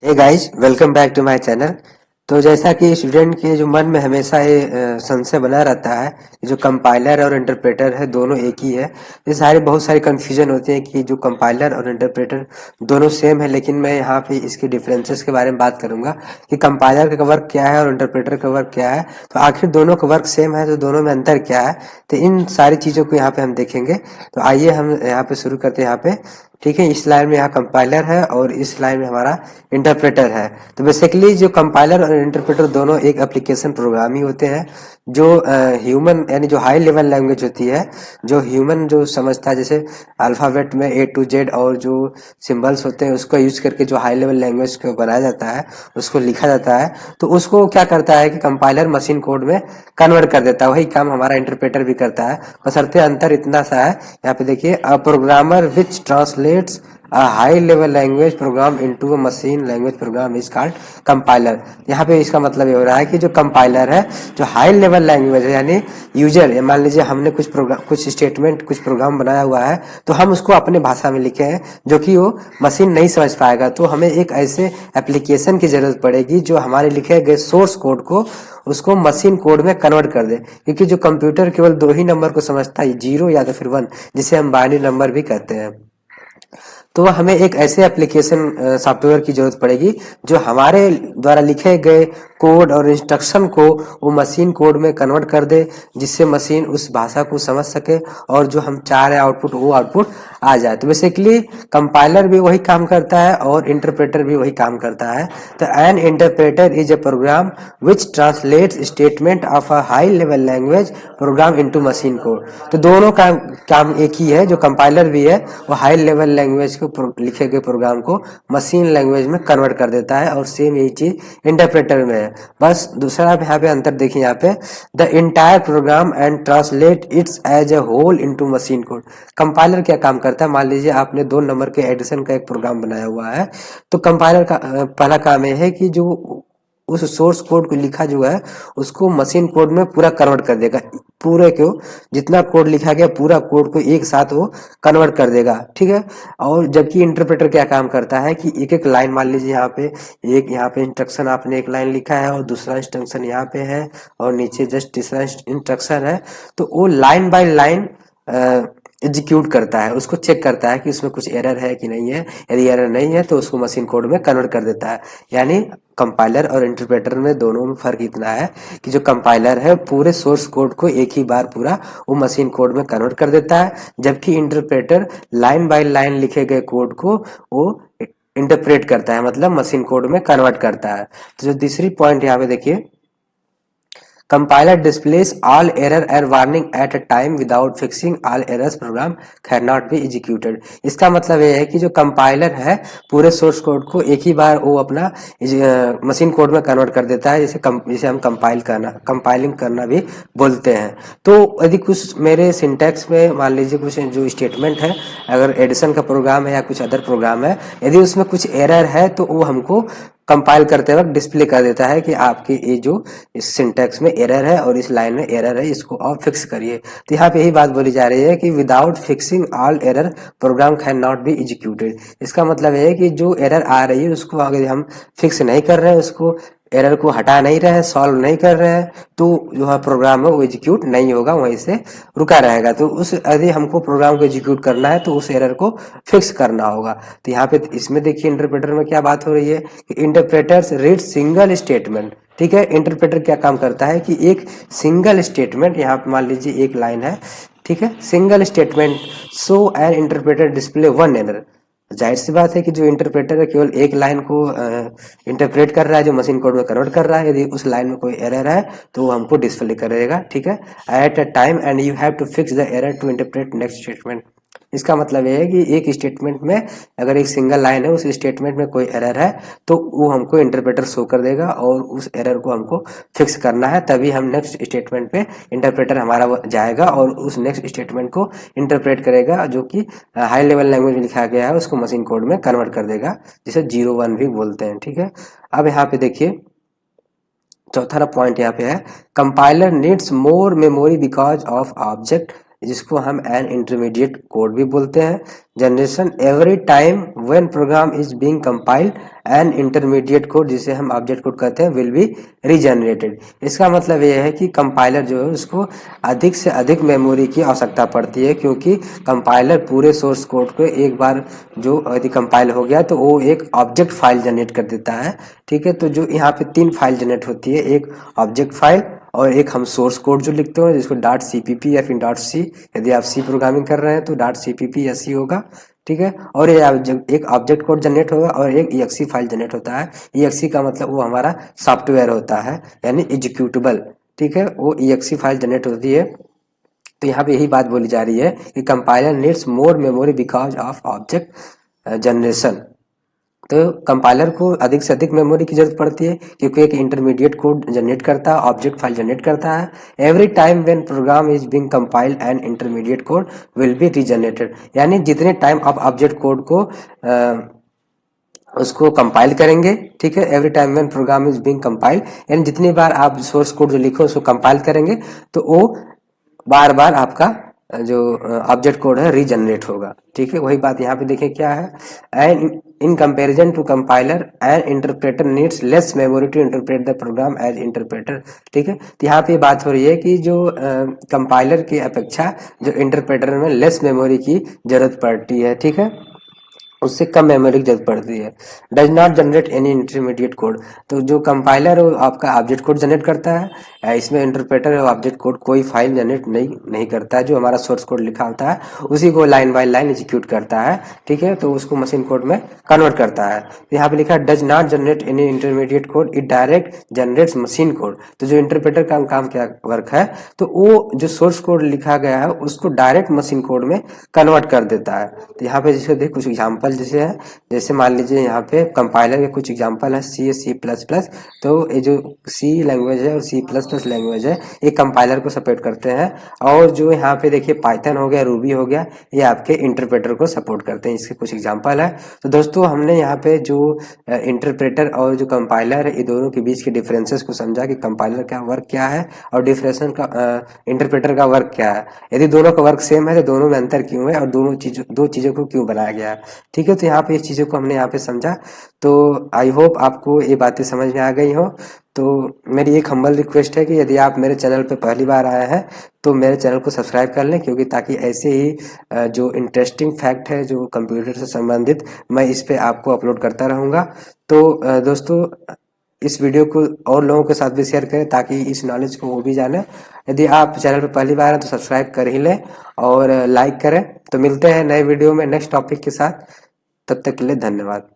Hey guys, welcome back to my channel. तो जैसा कि स्टूडेंट के जो मन में हमेशा ये संशय बना रहता है कि जो कंपाइलर और इंटरप्रेटर है दोनों एक ही है। ये बहुत सारी कंफ्यूजन होती है कि जो कंपाइलर और इंटरप्रेटर दोनों सेम है, लेकिन मैं यहाँ पे इसके डिफरेंसेस के बारे में बात करूंगा कि कंपाइलर का वर्क क्या है और इंटरप्रेटर का वर्क क्या है। तो आखिर दोनों का वर्क सेम है तो दोनों में अंतर क्या है, तो इन सारी चीज़ों को यहाँ पे हम देखेंगे। तो आइए हम यहाँ पे शुरू करते हैं यहाँ पे। ठीक है, इस लाइन में यहाँ कंपाइलर है और इस लाइन में हमारा इंटरप्रेटर है। तो बेसिकली जो कंपाइलर और इंटरप्रेटर दोनों एक एप्लीकेशन प्रोग्राम ही होते हैं जो ह्यूमन यानी जो हाई लेवल लैंग्वेज होती है, जो ह्यूमन जो समझता है, जैसे अल्फ़ाबेट में ए टू जेड और जो सिंबल्स होते हैं उसको यूज करके जो हाई लेवल लैंग्वेज को बनाया जाता है, उसको लिखा जाता है। तो उसको क्या करता है कि कंपाइलर मशीन कोड में कन्वर्ट कर देता है। वही काम हमारा इंटरप्रेटर भी करता है, बशर्ते अंतर इतना सा है। यहाँ पे देखिए, a programmer which translates a high level language program into a machine language program is called compiler। यहाँ पे इसका मतलब ये हो रहा है कि जो कंपाइलर है, जो हाई लेवल लैंग्वेज है, यानी यूजर, मान लीजिए हमने कुछ प्रोग्राम, कुछ स्टेटमेंट, कुछ प्रोग्राम बनाया हुआ है, तो हम उसको अपने भाषा में लिखे हैं जो कि वो मशीन नहीं समझ पाएगा। तो हमें एक ऐसे एप्लीकेशन की जरूरत पड़ेगी जो हमारे लिखे गए सोर्स कोड को उसको मशीन कोड में कन्वर्ट कर दे, क्योंकि जो कंप्यूटर केवल दो ही नंबर को समझता है, जीरो या तो फिर वन, जिसे हम बाइनरी नंबर भी कहते हैं। तो हमें एक ऐसे एप्लीकेशन सॉफ्टवेयर की जरूरत पड़ेगी जो हमारे द्वारा लिखे गए कोड और इंस्ट्रक्शन को वो मशीन कोड में कन्वर्ट कर दे, जिससे मशीन उस भाषा को समझ सके और जो हम चाह रहे हैं आउटपुट, वो आउटपुट आ जाए। तो बेसिकली कंपाइलर भी वही काम करता है और इंटरप्रेटर भी वही काम करता है। तो an interpreter is a program which translates statement of a high level language program into machine code. तो दोनों का काम एक ही है। जो कंपाइलर भी है वो हाई लेवल लैंग्वेज को लिखे गए प्रोग्राम को मशीन लैंग्वेज में कन्वर्ट कर देता है, और सेम यही चीज इंटरप्रेटर में है। बस दूसरा आप यहाँ पे अंतर देखिए, यहाँ पे the entire program and translate its as a whole into machine code. Compiler क्या काम करता है, मान लीजिए आपने 2 नंबर के एडिशन का एक प्रोग्राम बनाया हुआ है, तो कंपाइलर का पहला काम यह है कि जो उस सोर्स कोड को लिखा जो है उसको मशीन कोड में पूरा कन्वर्ट कर देगा। पूरे को जितना कोड लिखा गया पूरा कोड को एक साथ वो कन्वर्ट कर देगा। ठीक है। और जबकि इंटरप्रेटर क्या काम करता है कि एक एक लाइन, मान लीजिए यहाँ पे इंस्ट्रक्शन आपने एक लाइन लिखा है और दूसरा इंस्ट्रक्शन यहाँ पे है और नीचे जस्ट तीसरा इंस्ट्रक्शन है, तो वो लाइन बाय लाइन एग्जीक्यूट करता है, उसको चेक करता है कि उसमें कुछ एरर है कि नहीं है। यदि एरर नहीं है तो उसको मशीन कोड में कन्वर्ट कर देता है। यानी कंपाइलर और इंटरप्रेटर में दोनों में फर्क इतना है कि जो कंपाइलर है पूरे सोर्स कोड को एक ही बार पूरा वो मशीन कोड में कन्वर्ट कर देता है, जबकि इंटरप्रेटर लाइन बाय लाइन लिखे गए कोड को वो इंटरप्रेट करता है, मतलब मशीन कोड में कन्वर्ट करता है। तो जो तीसरी पॉइंट यहाँ पे देखिए, Compiler displays all error and warning at a time without fixing all errors program cannot be executed। इसका मतलब ये है कि जो कंपाइलर है पूरे सोर्स कोड को एक ही बार वो अपना मशीन कोड में कन्वर्ट कर देता है, जिसे हम कंपाइलिंग करना भी बोलते हैं। तो यदि कुछ मेरे सिंटैक्स में मान लीजिए कुछ जो स्टेटमेंट है, अगर एडिशन का प्रोग्राम है या कुछ अदर प्रोग्राम है, यदि उसमें कुछ एरर है तो वो हमको कंपाइल करते वक्त डिस्प्ले कर देता है कि आपके ये जो इस सिंटैक्स में एरर है और इस लाइन में एरर है, इसको आप फिक्स करिए। तो यहाँ पे यही बात बोली जा रही है कि without fixing all error program can not be executed. इसका मतलब है कि जो एरर आ रही है उसको अगर हम फिक्स नहीं कर रहे हैं, उसको एरर को हटा नहीं रहे हैं, सॉल्व नहीं कर रहे हैं, तो जो है प्रोग्राम है वो एग्जीक्यूट नहीं होगा, वहीं से रुका रहेगा। तो उस यदि हमको प्रोग्राम को एग्जीक्यूट करना है तो उस एरर को फिक्स करना होगा। तो यहाँ पे इसमें देखिए इंटरप्रेटर में क्या बात हो रही है कि इंटरप्रेटर्स रीड सिंगल स्टेटमेंट। ठीक है, इंटरप्रेटर क्या काम करता है कि एक सिंगल स्टेटमेंट, यहाँ पे मान लीजिए एक लाइन है, ठीक है, single statement so N interpreter display one error. जाहिर सी बात है कि जो इंटरप्रेटर है केवल एक लाइन को इंटरप्रेट कर रहा है, जो मशीन कोड में कन्वर्ट कर रहा है। यदि उस लाइन में कोई एरर है तो वो हमको डिस्प्ले करेगा। ठीक है, at a time and you have to fix the error to interpret next statement. इसका मतलब ये है कि एक स्टेटमेंट में अगर एक सिंगल लाइन है, उस स्टेटमेंट में कोई एरर है तो वो हमको इंटरप्रेटर शो कर देगा और उस एरर को हमको फिक्स करना है, तभी हम नेक्स्ट स्टेटमेंट पे इंटरप्रेटर हमारा जाएगा और उस नेक्स्ट स्टेटमेंट को इंटरप्रेट करेगा, जो कि हाई लेवल लैंग्वेज में लिखा गया है उसको मशीन कोड में कन्वर्ट कर देगा, जिसे 0-1 भी बोलते हैं। ठीक है, अब यहाँ पे देखिए चौथा पॉइंट यहाँ पे है, compiler needs more memory because of object, जिसको हम एन इंटरमीडिएट कोड भी बोलते हैं, generation every time when program is being compiled and intermediate code जिसे हम ऑब्जेक्ट कोड कहते हैं विल बी रीजनरेटेड। इसका मतलब यह है कि कंपाइलर जो है उसको अधिक से अधिक मेमोरी की आवश्यकता पड़ती है, क्योंकि कंपाइलर पूरे सोर्स कोड को एक बार जो यदि कंपाइल हो गया तो वो एक ऑब्जेक्ट फाइल जनरेट कर देता है। ठीक है, तो जो यहाँ पे 3 फाइल जनरेट होती है, एक ऑब्जेक्ट फाइल और एक हम सोर्स कोड जो लिखते हैं जिसको डॉट सीपीपी या फिर डॉट सी, यदि आप सी प्रोग्रामिंग कर रहे हैं तो डॉट सीपीपी या सी होगा। ठीक है, और ये एक ऑब्जेक्ट कोड जनरेट होगा और एक EXE फाइल जनरेट होता है। EXE का मतलब वो हमारा सॉफ्टवेयर होता है, यानी एग्जीक्यूटेबल। ठीक है, वो EXE फाइल जनरेट होती है। तो यहाँ पे यही बात बोली जा रही है कि compiler needs more memory because of object generation. तो कंपाइलर को अधिक से अधिक मेमोरी की जरूरत पड़ती है, क्योंकि एक इंटरमीडिएट कोड जनरेट करता है, ऑब्जेक्ट फाइल जनरेट करता है। Every time when program is being compiled and intermediate code will be regenerated, यानी जितने टाइम आप ऑब्जेक्ट कोड को उसको कंपाइल करेंगे, ठीक है, every time when program is being compiled, यानी जितनी बार आप सोर्स कोड जो लिखो उसको कंपाइल करेंगे तो वो बार बार आपका जो ऑब्जेक्ट कोड है रीजनरेट होगा। ठीक है, वही बात यहाँ पे देखिए क्या है, and in comparison to compiler and interpreter needs less memory to interpret the program as interpreter. ठीक है, तो यहाँ पे बात हो रही है कि जो कंपाइलर की अपेक्षा जो इंटरप्रेटर में लेस मेमोरी की जरूरत पड़ती है। ठीक है, उससे कम मेमोरी की जरूरत पड़ती है। Does not generate any intermediate code, तो जो कंपाइलर है आपका ऑब्जेक्ट कोड जनरेट करता है, इसमें इंटरप्रेटर है ऑब्जेक्ट कोड कोई फाइल जनरेट नहीं करता है। जो हमारा सोर्स कोड लिखा होता है उसी को लाइन बाय लाइन एग्जीक्यूट करता है। ठीक है, तो उसको मशीन कोड में कन्वर्ट करता है। तो यहाँ पे लिखा है does not generate any intermediate code, it direct generates machine code. तो जो इंटरप्रेटर का काम क्या वर्क है, तो वो जो सोर्स कोड लिखा गया है उसको डायरेक्ट मशीन कोड में कन्वर्ट कर देता है। तो यहाँ पे जैसे देख कुछ एग्जाम्पल जैसे है, जैसे मान लीजिए यहाँ पे कंपाइलर के कुछ एग्जांपल है, C++। तो ये जो C लैंग्वेज है और C++ लैंग्वेज है ये कंपाइलर को सपोर्ट करते हैं। और जो यहाँ पे देखिए पाइथन हो गया, रूबी हो गया, ये आपके इंटरप्रेटर को सपोर्ट करते हैं। इसके कुछ एग्जांपल है। तो दोस्तों हमने यहाँ पे जो इंटरप्रेटर और जो कंपाइलर है ये दोनों के बीच के डिफरेंसेस को समझा कि कंपाइलर का वर्क क्या है और डिफरेंशन का इंटरप्रेटर का वर्क क्या है। यदि दोनों का वर्क सेम है तो दोनों में अंतर क्यों है और दो चीजों को क्यों बनाया गया है। ठीक है, तो यहाँ पे इस चीज़ों को हमने यहाँ पे समझा। तो आई होप आपको ये बातें समझ में आ गई हो। तो मेरी एक हम्बल रिक्वेस्ट है कि यदि आप मेरे चैनल पे पहली बार आए हैं तो मेरे चैनल को सब्सक्राइब कर लें, क्योंकि ताकि ऐसे ही जो इंटरेस्टिंग फैक्ट है जो कंप्यूटर से संबंधित मैं इस पे आपको अपलोड करता रहूँगा। तो दोस्तों इस वीडियो को और लोगों के साथ भी शेयर करें ताकि इस नॉलेज को वो भी जाने। यदि आप चैनल पर पहली बार हैं तो सब्सक्राइब कर ही लें और लाइक करें। तो मिलते हैं नए वीडियो में नेक्स्ट टॉपिक के साथ, तब तक के लिए धन्यवाद।